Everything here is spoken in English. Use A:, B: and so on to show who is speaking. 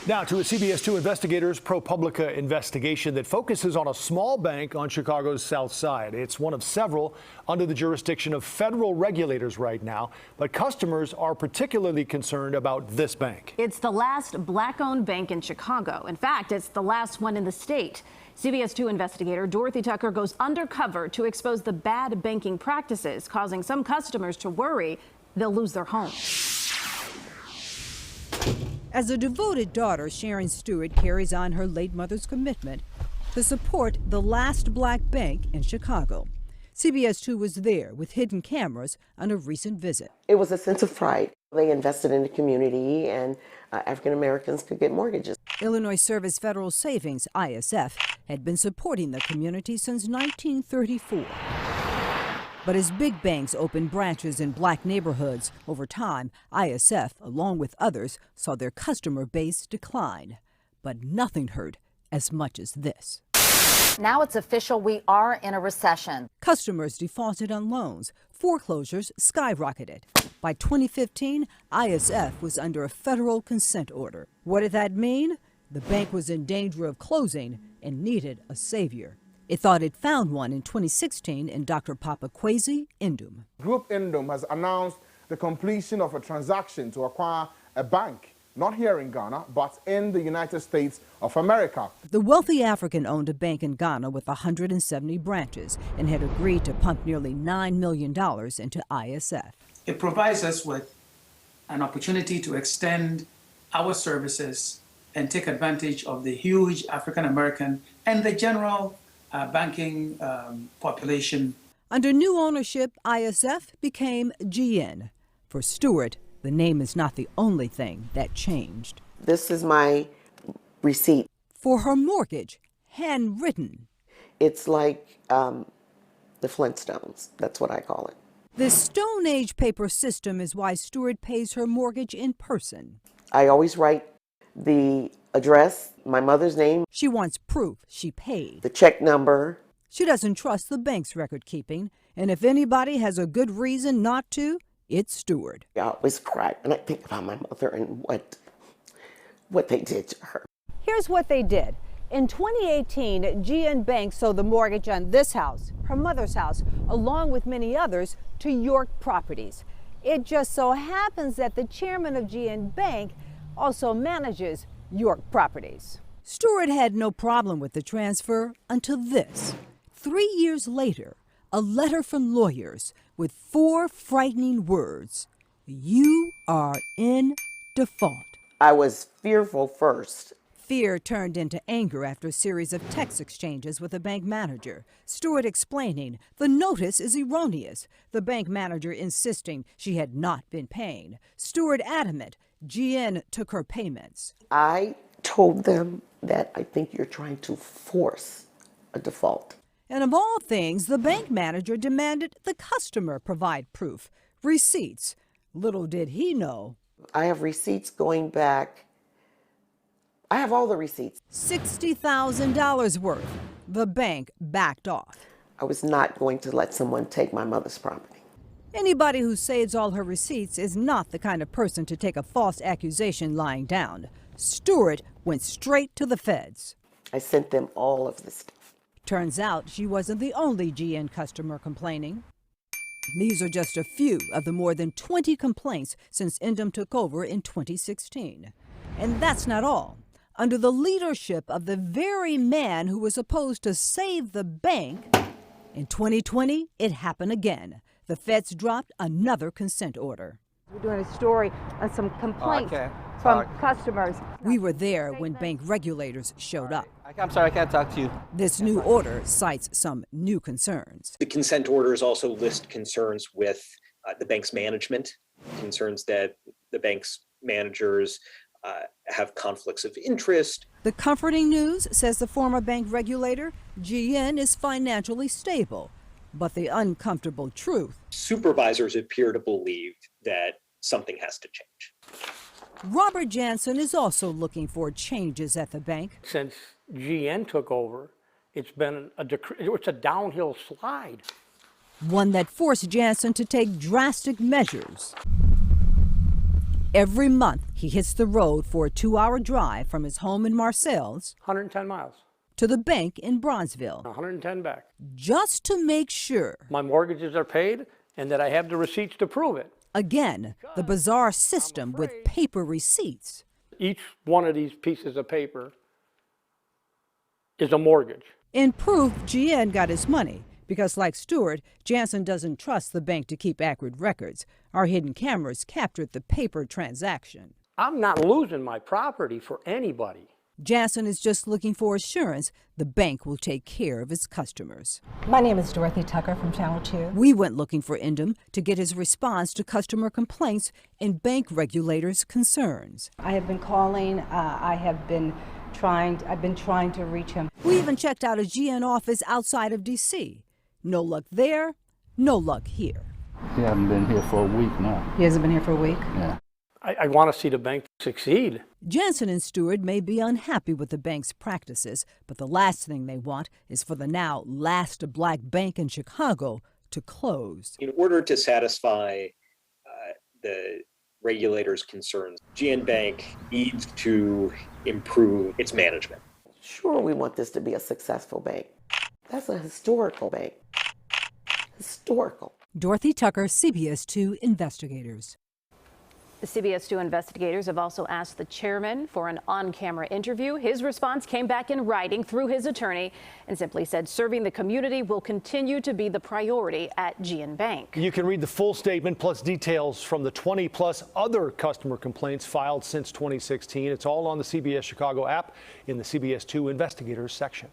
A: Now to a CBS 2 Investigators ProPublica investigation that focuses on a small bank on Chicago's South Side. It's one of several under the jurisdiction of federal regulators right now, but customers are particularly concerned about this bank.
B: It's the last black-owned bank in Chicago. In fact, it's the last one in the state. CBS 2 investigator Dorothy Tucker goes undercover to expose the bad banking practices, causing some customers to worry they'll lose their homes.
C: As a devoted daughter, Sharon Stewart carries on her late mother's commitment to support the last black bank in Chicago. CBS 2 was there with hidden cameras on a recent visit.
D: It was a sense of pride. They invested in the community, and African Americans could get mortgages.
C: Illinois Service Federal Savings, ISF, had been supporting the community since 1934. But as big banks opened branches in black neighborhoods, over time, ISF, along with others, saw their customer base decline. But nothing hurt as much as this.
E: Now it's official, we are in a recession.
C: Customers defaulted on loans. Foreclosures skyrocketed. By 2015, ISF was under a federal consent order. What did that mean? The bank was in danger of closing and needed a savior. It thought it found one in 2016 in Dr. Papa Kwesi Indum.
F: Group Indum has announced the completion of a transaction to acquire a bank, not here in Ghana, but in the United States of America.
C: The wealthy African owned a bank in Ghana with 170 branches and had agreed to pump nearly $9 million into ISF.
G: It provides us with an opportunity to extend our services and take advantage of the huge African American and the general banking population.
C: Under new ownership, ISF became GN. For Stewart, the name is not the only thing that changed.
D: This is my receipt.
C: For her mortgage, handwritten.
D: It's like the Flintstones. That's what I call it.
C: This Stone Age paper system is why Stewart pays her mortgage in person.
D: I always write the address, my mother's name.
C: She wants proof she paid.
D: The check number.
C: She doesn't trust the bank's record keeping, and if anybody has a good reason not to, it's Stewart.
D: I always cry when I think about my mother and what they did to her.
C: Here's what they did. In 2018, GN Bank sold the mortgage on this house, her mother's house, along with many others, to York Properties. It just so happens that the chairman of GN Bank also manages York Properties. Stewart had no problem with the transfer until this. 3 years later, a letter from lawyers with 4 frightening words. You are in default.
D: I was fearful first.
C: Fear turned into anger after a series of text exchanges with the bank manager. Stewart explaining the notice is erroneous. The bank manager insisting she had not been paying. Stewart adamant GN took her payments.
D: I told them that I think you're trying to force a default.
C: And of all things, the bank manager demanded the customer provide proof, receipts. Little did he know.
D: I have receipts going back. I have all the receipts.
C: $60,000 worth. The bank backed off.
D: I was not going to let someone take my mother's property.
C: Anybody who saves all her receipts is not the kind of person to take a false accusation lying down. Stewart went straight to the feds.
D: I sent them all of this stuff.
C: Turns out she wasn't the only GN customer complaining. These are just a few of the more than 20 complaints since Indum took over in 2016. And that's not all. Under the leadership of the very man who was supposed to save the bank, in 2020, it happened again. The feds dropped another consent order.
H: We're doing a story on some complaints from customers.
C: We were there when bank regulators showed up.
I: I'm sorry, I can't talk to you.
C: This new order cites some new concerns.
J: The consent orders also list concerns with the bank's management, concerns that the bank's managers have conflicts of interest.
C: The comforting news, says the former bank regulator, GN is financially stable. But the uncomfortable truth,
J: Supervisors appear to believe that something has to change.
C: Robert Jansen is also looking for changes at the bank.
K: Since GN took over, it's been it's a downhill slide.
C: One that forced Jansen to take drastic measures. Every month, he hits the road for a 2-hour drive from his home in Marseilles
K: 110 miles,
C: to the bank in Bronzeville,
K: 110 back.
C: just to make sure.
K: My mortgages are paid and that I have the receipts to prove it.
C: Again, the bizarre system with paper receipts.
K: Each one of these pieces of paper is a mortgage.
C: In proof, GN got his money because, like Stewart, Jansen doesn't trust the bank to keep accurate records. Our hidden cameras captured the paper transaction.
K: I'm not losing my property for anybody.
C: Jansen is just looking for assurance the bank will take care of its customers.
H: My name is Dorothy Tucker from Channel 2.
C: We went looking for Indem to get his response to customer complaints and bank regulators' concerns.
H: I have been calling. I've been trying to reach him.
C: We even checked out a GN office outside of D.C. No luck there, no luck here.
I: He hasn't been here for a week now.
H: He hasn't been here for a week?
I: Yeah.
K: I want to see the bank succeed.
C: Jansen and Stewart may be unhappy with the bank's practices, but the last thing they want is for the now last black bank in Chicago to close.
J: In order to satisfy the regulators' concerns, GN Bank needs to improve its management.
D: Sure, we want this to be a successful bank. That's a historical bank. Historical.
C: Dorothy Tucker, CBS 2 Investigators.
B: The CBS 2 investigators have also asked the chairman for an on-camera interview. His response came back in writing through his attorney and simply said serving the community will continue to be the priority at GN Bank.
A: You can read the full statement plus details from the 20-plus other customer complaints filed since 2016. It's all on the CBS Chicago app in the CBS 2 Investigators section.